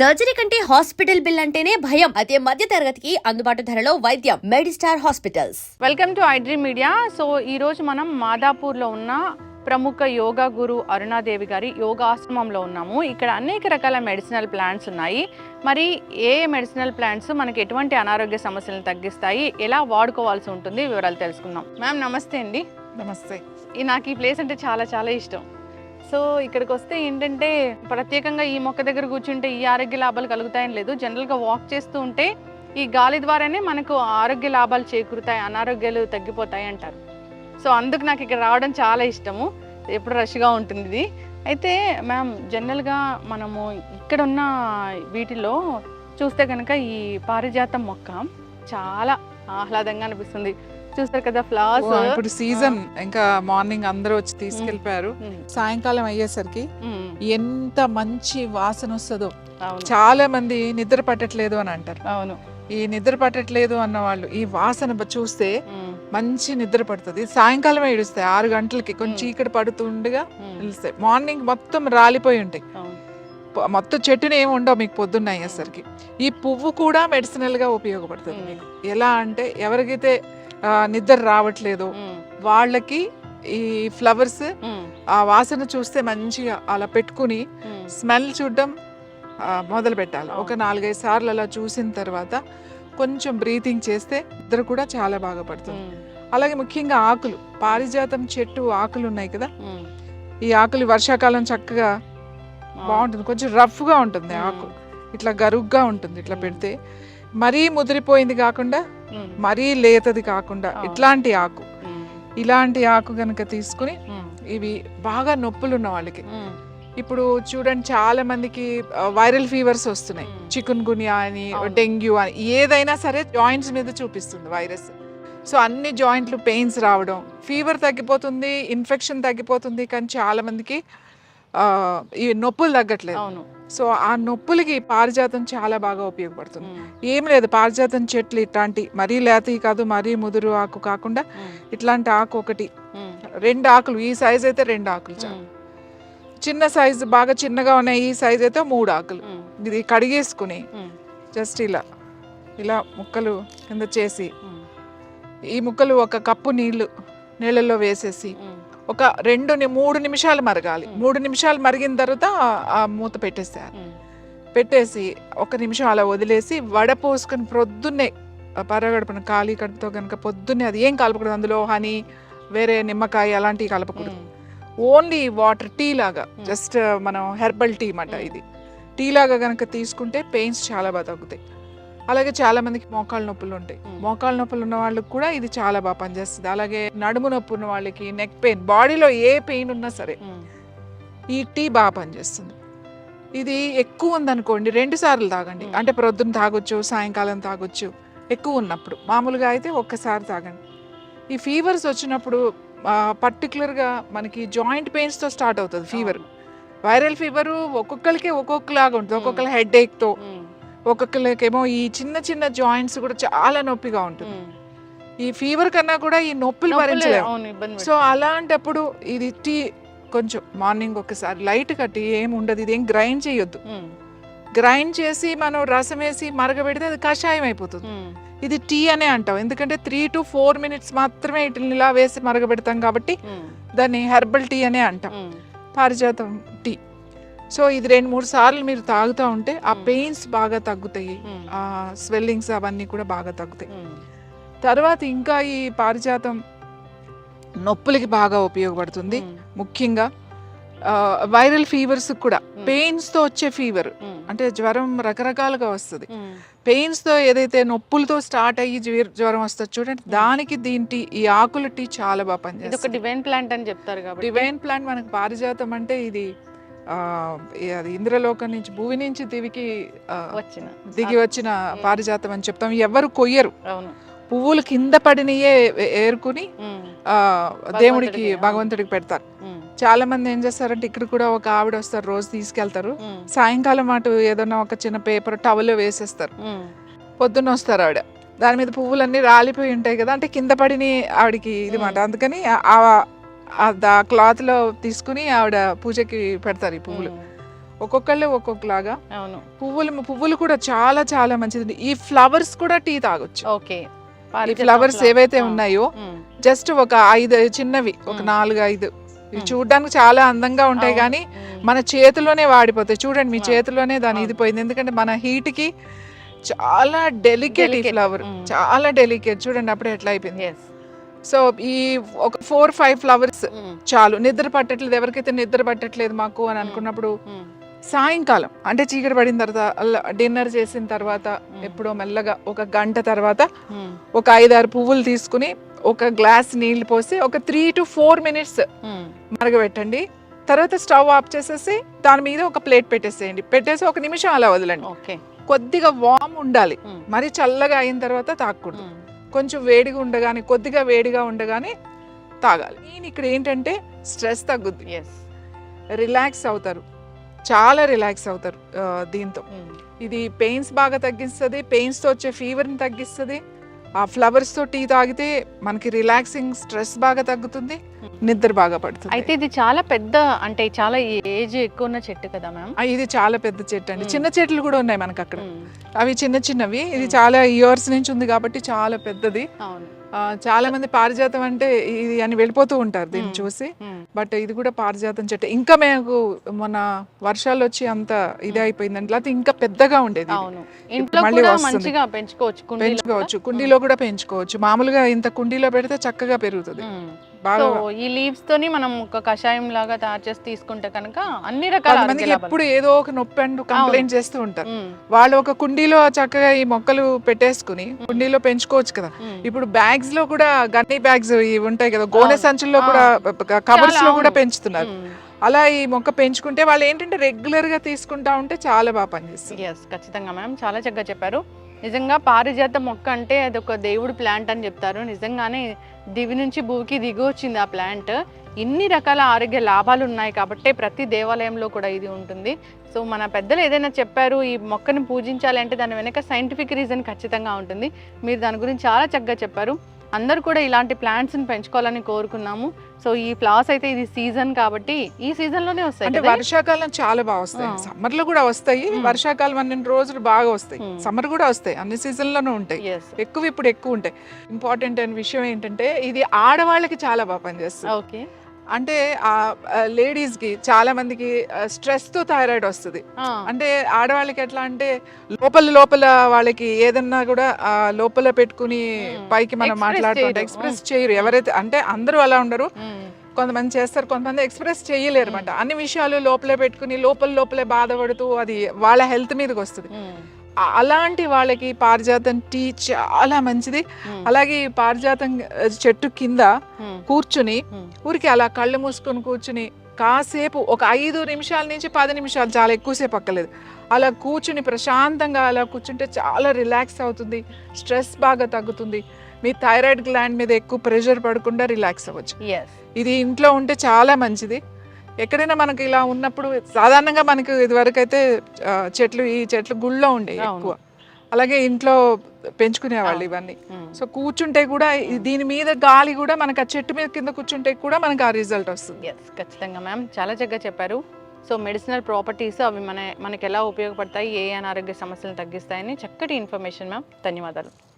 Surgery కంటే hospital bill అంటేనే భయం. అదే మధ్య తరగతికి అందుబాటు ధరలో వైద్యం. Medistar hospitals. Welcome to iDream media. So ఈ రోజు మనం మాదాపూర్లో ఉన్న ప్రముఖ యోగా గురు అరుణాదేవి గారి యోగా ఆశ్రమంలో ఉన్నాము. ఇక్కడ అనేక రకాల మెడిసినల్ ప్లాంట్స్ ఉన్నాయి. మరి ఏ మెడిసినల్ ప్లాంట్స్ మనకి ఎటువంటి అనారోగ్య సమస్యలను తగ్గిస్తాయి, ఎలా వాడుకోవాల్సి ఉంటుంది, వివరాలు తెలుసుకుందాం. మ్యామ్ నమస్తే అండి. నమస్తే. నాకు ఈ ప్లేస్ అంటే చాలా చాలా ఇష్టం. సో ఇక్కడికి వస్తే ఏంటంటే ప్రత్యేకంగా ఈ మొక్క దగ్గర కూర్చుంటే ఈ ఆరోగ్య లాభాలు కలుగుతాయని లేదు. జనరల్గా వాక్ చేస్తూ ఉంటే ఈ గాలి ద్వారానే మనకు ఆరోగ్య లాభాలు చేకూరుతాయి, అనారోగ్యాలు తగ్గిపోతాయి అంటారు. సో అందుకు నాకు ఇక్కడ రావడం చాలా ఇష్టము. ఎప్పుడు రష్గా ఉంటుంది ఇది. అయితే మ్యామ్ జనరల్గా మనము ఇక్కడ ఉన్న వీటిలో చూస్తే కనుక ఈ పారిజాతం మొక్క చాలా ఆహ్లాదంగా అనిపిస్తుంది. చూస్తారు కదా ఫ్లవర్స్. ఇప్పుడు సీజన్ ఇంకా మార్నింగ్ అందరూ వచ్చి తీసుకెళ్లిపోయారు. సాయంకాలం అయ్యేసరికి ఎంత మంచి వాసన వస్తుందో. చాలా మంది నిద్ర పట్టట్లేదు అని అంటారు. అవును, ఈ నిద్ర పట్టట్లేదు అన్న వాళ్ళు ఈ వాసన చూస్తే మంచి నిద్ర పడుతుంది. సాయంకాలం ఏడుస్తాయి 6 గంటలకి, కొంచెం చీకటి పడుతుండగా నిలుస్తాయి. మార్నింగ్ మొత్తం రాలిపోయి ఉంటాయి, మొత్తం చెట్టుని ఏమి ఉండవు మీకు పొద్దున్న అయ్యేసరికి. ఈ పువ్వు కూడా మెడిసినల్ గా ఉపయోగపడుతుంది మీకు. ఎలా అంటే ఎవరికైతే నిద్ర రావట్లేదు వాళ్ళకి ఈ ఫ్లవర్స్ ఆ వాసన చూస్తే మంచిగా అలా పెట్టుకుని స్మెల్ చూడడం మొదలు పెట్టాలి. ఒక 4-5 సార్లు అలా చూసిన తర్వాత కొంచెం బ్రీతింగ్ చేస్తే నిద్ర కూడా చాలా బాగా పడుతుంది. అలాగే ముఖ్యంగా ఆకులు, పారిజాతం చెట్టు ఆకులు ఉన్నాయి కదా, ఈ ఆకులు వర్షాకాలం చక్కగా బాగుంటుంది. కొంచెం రఫ్ గా ఉంటుంది ఆకు, ఇట్లా గరుగ్గా ఉంటుంది. ఇట్లా పెడితే మరీ ముదిరిపోయింది కాకుండా మరీ లేతది కాకుండా ఇలాంటి ఆకు కనుక తీసుకుని, ఇవి బాగా నొప్పులు ఉన్న వాళ్ళకి, ఇప్పుడు చూడండి చాలా మందికి వైరల్ ఫీవర్స్ వస్తున్నాయి. చికున్ గున్యా అని, డెంగ్యూ అని, ఏదైనా సరే జాయింట్స్ మీద చూపిస్తుంది వైరస్. సో అన్ని జాయింట్లు పెయిన్స్ రావడం, ఫీవర్ తగ్గిపోతుంది, ఇన్ఫెక్షన్ తగ్గిపోతుంది, కానీ చాలా మందికి ఈ నొప్పులు తగ్గట్లేదు. సో ఆ నొప్పులకి పారిజాతం చాలా బాగా ఉపయోగపడుతుంది. ఏం లేదు, పారిజాతం చెట్లు ఇట్లాంటి మరీ లేతవి కాదు, మరీ ముదురు ఆకు కాకుండా ఇట్లాంటి ఆకు ఒకటి, 2 ఆకులు, ఈ సైజ్ అయితే 2 ఆకులు చాలు. చిన్న సైజు బాగా చిన్నగా ఉన్నాయి ఈ సైజ్ అయితే 3 ఆకులు. ఇది కడిగేసుకుని జస్ట్ ఇలా ముక్కలు కింద చేసి, ఈ ముక్కలు 1 కప్పు నీళ్ళల్లో వేసేసి ఒక 2-3 నిమిషాలు మరగాలి. 3 నిమిషాలు మరిగిన తర్వాత ఆ మూత పెట్టేసి 1 నిమిషం అలా వదిలేసి వడపోసుకొని ప్రొద్దున్నే పరగడుపున ఖాళీ కడుపుతో కనుక పొద్దున్నే, అది ఏం కలపకూడదు అందులో, హనీ వేరే నిమ్మకాయ అలాంటివి కలపకూడదు. ఓన్లీ వాటర్, టీ లాగా, జస్ట్ మనం హెర్బల్ టీ అన్నమాట. ఇది టీ లాగా కనుక తీసుకుంటే పెయిన్స్ చాలా బాగా తగ్గుతాయి. అలాగే చాలా మందికి మోకాళ్ళ నొప్పులు ఉంటాయి. మోకాళ్ళ నొప్పులు ఉన్న వాళ్ళకి కూడా ఇది చాలా బాగా పనిచేస్తుంది. అలాగే నడుము నొప్పి ఉన్న వాళ్ళకి, నెక్ పెయిన్, బాడీలో ఏ పెయిన్ ఉన్నా సరే ఈ టీ బాగా పనిచేస్తుంది. ఇది ఎక్కువ ఉందనుకోండి 2 సార్లు తాగండి. అంటే ప్రొద్దున తాగొచ్చు, సాయంకాలం తాగొచ్చు. ఎక్కువ ఉన్నప్పుడు, మామూలుగా అయితే 1 సారి తాగండి. ఈ ఫీవర్స్ వచ్చినప్పుడు పర్టికులర్గా మనకి జాయింట్ పెయిన్స్తో స్టార్ట్ అవుతుంది ఫీవర్. వైరల్ ఫీవర్ ఒక్కొక్కరికి ఒక్కొక్కలాగా ఉంటుంది. ఒక్కొక్కరు హెడ్ ఏక్తో, ఒక్కొక్కరికేమో ఈ చిన్న జాయింట్స్ కూడా చాలా నొప్పిగా ఉంటుంది. ఈ ఫీవర్ కన్నా కూడా ఈ నొప్పులు భరించలేము. సో అలాంటప్పుడు ఇది టీ కొంచెం మార్నింగ్ ఒకసారి లైట్గా, టీ ఏమి ఉండదు, ఇది ఏం గ్రైండ్ చేయొద్దు. గ్రైండ్ చేసి మనం రసం వేసి మరగబెడితే అది కషాయం అయిపోతుంది. ఇది టీ అనే అంటాం, ఎందుకంటే 3 to 4 minutes మాత్రమే ఇట్లా ఇలా వేసి మరగబెడతాం కాబట్టి దాన్ని హెర్బల్ టీ అనే అంటాం, పారిజాతం టీ. సో ఇది 2-3 సార్లు మీరు తాగుతూ ఉంటే ఆ పెయిన్స్ బాగా తగ్గుతాయి, ఆ స్వెల్లింగ్స్ అవన్నీ కూడా బాగా తగ్గుతాయి. తర్వాత ఇంకా ఈ పారిజాతం నొప్పులకి బాగా ఉపయోగపడుతుంది. ముఖ్యంగా వైరల్ ఫీవర్స్ కూడా, పెయిన్స్తో వచ్చే ఫీవర్ అంటే జ్వరం రకరకాలుగా వస్తుంది. పెయిన్స్తో ఏదైతే నొప్పులతో స్టార్ట్ అయ్యి జ్వరం వస్తుంది చూడండి, దానికి ఈ ఆకుల టీ చాలా బాగా పనిచేస్తుంది. డివైన్ ప్లాంట్ అని చెప్తారు కాబట్టి, డివైన్ ప్లాంట్ మనకు పారిజాతం అంటే ఇది అది ఇంద్రలోకం నుంచి, భూమి నుంచి దిగి వచ్చిన పారిజాతం అని చెప్తాం. ఎవరు కొయ్యరు, పువ్వులు కింద పడినయే ఏరుకుని దేవుడికి, భగవంతుడికి పెడతారు. చాలా మంది ఏం చేస్తారంటే, ఇక్కడ కూడా ఒక ఆవిడ వస్తారు, రోజు తీసుకెళ్తారు. సాయంకాలం అటు ఏదన్నా ఒక చిన్న పేపర్ టవల్ వేసేస్తారు. పొద్దున్న వస్తారు ఆవిడ, దాని మీద పువ్వులన్నీ రాలిపోయి ఉంటాయి కదా, అంటే కింద పడిని ఆవిడకి ఇది మాట. అందుకని ఆ క్లాత్ లో తీసుకుని ఆవిడ పూజకి పెడతారు ఈ పువ్వులు. ఒక్కొక్కళ్ళు ఒక్కొక్కలాగా. అవును. పువ్వులు కూడా చాలా చాలా మంచిది. ఈ ఫ్లవర్స్ కూడా టీ తాగొచ్చు. ఓకే. ఈ ఫ్లవర్స్ ఏవైతే ఉన్నాయో జస్ట్ ఒక 5 చిన్నవి, ఒక 4-5 ఇవి చూడడానికి చాలా అందంగా ఉంటాయి కానీ మన చేతిలోనే వాడిపోతాయి. చూడండి, మీ చేతిలోనే దాని ఇది పోయింది. ఎందుకంటే మన హీట్ కి చాలా డెలికేట్ ఈ ఫ్లవర్, చాలా డెలికేట్. చూడండి అప్పుడే ఎట్లా అయిపోయింది. సో ఈ ఒక 4-5 ఫ్లవర్స్ చాలు. నిద్ర పట్టట్లేదు, ఎవరికైతే నిద్ర పట్టట్లేదు మాకు అని అనుకున్నప్పుడు సాయంకాలం అంటే చీకటి పడిన తర్వాత, డిన్నర్ చేసిన తర్వాత, ఎప్పుడో మెల్లగా ఒక గంట తర్వాత ఒక 5-6 పువ్వులు తీసుకుని ఒక గ్లాస్ నీళ్లు పోసి ఒక 3 to 4 minutes మరగబెట్టండి. తర్వాత స్టవ్ ఆఫ్ చేసేసి దాని మీద ఒక ప్లేట్ పెట్టేసేయండి. పెట్టేసి 1 నిమిషం అలా వదలండి. కొద్దిగా వామ్ ఉండాలి, మరి చల్లగా అయిన తర్వాత తాగకూడదు. కొంచెం వేడిగా ఉండగానే, కొద్దిగా వేడిగా ఉండగానే తాగాలి. నేను ఇక్కడ ఏంటంటే స్ట్రెస్ తగ్గుద్ది, రిలాక్స్ అవుతారు, చాలా రిలాక్స్ అవుతారు దీంతో. ఇది పెయిన్స్ బాగా తగ్గిస్తుంది, పెయిన్స్తో వచ్చే ఫీవర్ని తగ్గిస్తుంది. ఆ ఫ్లవర్స్తో టీ తాగితే మనకి రిలాక్సింగ్, స్ట్రెస్ బాగా తగ్గుతుంది, నిద్ర బాగా పడుతుంది. అయితే ఇది చాలా పెద్ద, అంటే చాలా ఏజ్ ఎక్కువ ఉన్న చెట్టు కదా మ్యామ్? ఇది చాలా పెద్ద చెట్టు అండి. చిన్న చెట్లు కూడా ఉన్నాయి మనకు అక్కడ, అవి చిన్న చిన్నవి. ఇది చాలా ఇయర్స్ నుంచి ఉంది కాబట్టి చాలా పెద్దది. చాలా మంది పారిజాతం అంటే ఇది అని వెళ్ళిపోతూ ఉంటారు దీన్ని చూసి, బట్ ఇది కూడా పారిజాతం చెట్టు. ఇంకా మేము మొన్న వర్షాలు వచ్చి అంత ఇది అయిపోయిందండి, లేకపోతే ఇంకా పెద్దగా ఉండేది. మళ్ళీ పెంచుకోవచ్చు, కుండీలో కూడా పెంచుకోవచ్చు. మామూలుగా ఇంత కుండీలో పెడితే చక్కగా పెరుగుతుంది. ఈ లీవ్స్ తోని మనం ఒక కషాయం లాగా తయారు చేసి తీసుకుంటే కనుక అన్ని రకాల మందికి ఎప్పుడు ఏదో ఒక నొప్పి అంటూ కంప్లైంట్ చేస్తూ ఉంటారు. వాళ్ళు ఒక కుండీలో చక్కగా ఈ మొక్కలు పెట్టేసుకుని కుండీలో పెంచుకోవచ్చు కదా. ఇప్పుడు బ్యాగ్స్ లో కూడా, గన్నీ బ్యాగ్స్ ఇవి ఉంటాయి కదా, గోనె సంచుల్లో కూడా, కవర్స్ లో కూడా పెంచుతున్నారు. అలా ఈ మొక్క పెంచుకుంటే వాళ్ళు ఏంటంటే రెగ్యులర్ గా తీసుకుంటా ఉంటే చాలా బాగా పనిచేస్తుంది. ఖచ్చితంగా మ్యామ్, చాలా చక్కగా చెప్పారు. నిజంగా పారిజాత మొక్క అంటే అది ఒక దేవుడి ప్లాంట్ అని చెప్తారు. నిజంగానే దివి నుంచి భూమికి దిగి వచ్చింది ఆ ప్లాంట్. ఇన్ని రకాల ఆరోగ్య లాభాలు ఉన్నాయి కాబట్టి ప్రతి దేవాలయంలో కూడా ఇది ఉంటుంది. సో మన పెద్దలు ఏదైనా చెప్పారు, ఈ మొక్కను పూజించాలి అంటే దాని వెనక సైంటిఫిక్ రీజన్ ఖచ్చితంగా ఉంటుంది. మీరు దాని గురించి చాలా చక్కగా చెప్పారు. అందరూ కూడా ఇలాంటి ప్లాంట్స్ని పెంచుకోవాలని కోరుకున్నాము. సో ఈ ఫ్లవర్స్ అయితే ఇది సీజన్ కాబట్టి ఈ సీజన్ లోనే వస్తాయి. అంటే వర్షాకాలం చాలా బాగా వస్తాయి, సమ్మర్ లో కూడా వస్తాయి. వర్షాకాలం 12 రోజులు బాగా వస్తాయి, సమ్మర్ కూడా వస్తాయి, అన్ని సీజన్ లోనూ ఉంటాయి. ఇప్పుడు ఎక్కువ ఉంటాయి. ఇంపార్టెంట్ అయిన విషయం ఏంటంటే ఇది ఆడవాళ్ళకి చాలా బాగా పనిచేస్తుంది. ఓకే. అంటే ఆ లేడీస్ కి చాలా మందికి స్ట్రెస్ తో థైరాయిడ్ వస్తుంది. అంటే ఆడవాళ్ళకి ఎట్లా అంటే లోపల వాళ్ళకి ఏదన్నా కూడా లోపల పెట్టుకుని పైకి మనం మాట్లాడుతుంటే ఎక్స్ప్రెస్ చేయరు. ఎవరైతే అంటే అందరూ అలా ఉండరు, కొంతమంది చేస్తారు, కొంతమంది ఎక్స్ప్రెస్ చేయలేరు అనమాట. అన్ని విషయాలు లోపలే పెట్టుకుని లోపలే బాధపడుతూ అది వాళ్ళ హెల్త్ మీదకి వస్తుంది. అలాంటి వాళ్ళకి పారిజాతం టీ చాలా మంచిది. అలాగే పారిజాతం చెట్టు కింద కూర్చుని ఊరికి అలా కళ్ళు మూసుకొని కూర్చుని కాసేపు ఒక 5 నిమిషాల నుంచి 10 నిమిషాలు, చాలా ఎక్కువసేపు అక్కర్లేదు, అలా కూర్చుని ప్రశాంతంగా అలా కూర్చుంటే చాలా రిలాక్స్ అవుతుంది, స్ట్రెస్ బాగా తగ్గుతుంది. మీ థైరాయిడ్ గ్లాండ్ మీద ఎక్కువ ప్రెషర్ పడకుండా రిలాక్స్ అవ్వచ్చు. ఇది ఇంట్లో ఉంటే చాలా మంచిది. ఎక్కడైనా మనకి ఇలా ఉన్నప్పుడు సాధారణంగా మనకు ఇదివరకు అయితే ఈ చెట్లు గుళ్ళో ఉండే ఎక్కువ, అలాగే ఇంట్లో పెంచుకునేవాళ్ళు ఇవన్నీ. సో కూర్చుంటే కూడా దీని మీద గాలి కూడా మనకు ఆ చెట్టు మీద కింద కూర్చుంటే కూడా మనకు ఆ రిజల్ట్ వస్తుంది. ఖచ్చితంగా మ్యామ్, చాలా చక్కగా చెప్పారు. సో మెడిసినల్ ప్రాపర్టీస్ అవి మనకి ఎలా ఉపయోగపడతాయి, ఏ అనారోగ్య సమస్యలను తగ్గిస్తాయని చక్కటి ఇన్ఫర్మేషన్ మ్యామ్. ధన్యవాదాలు.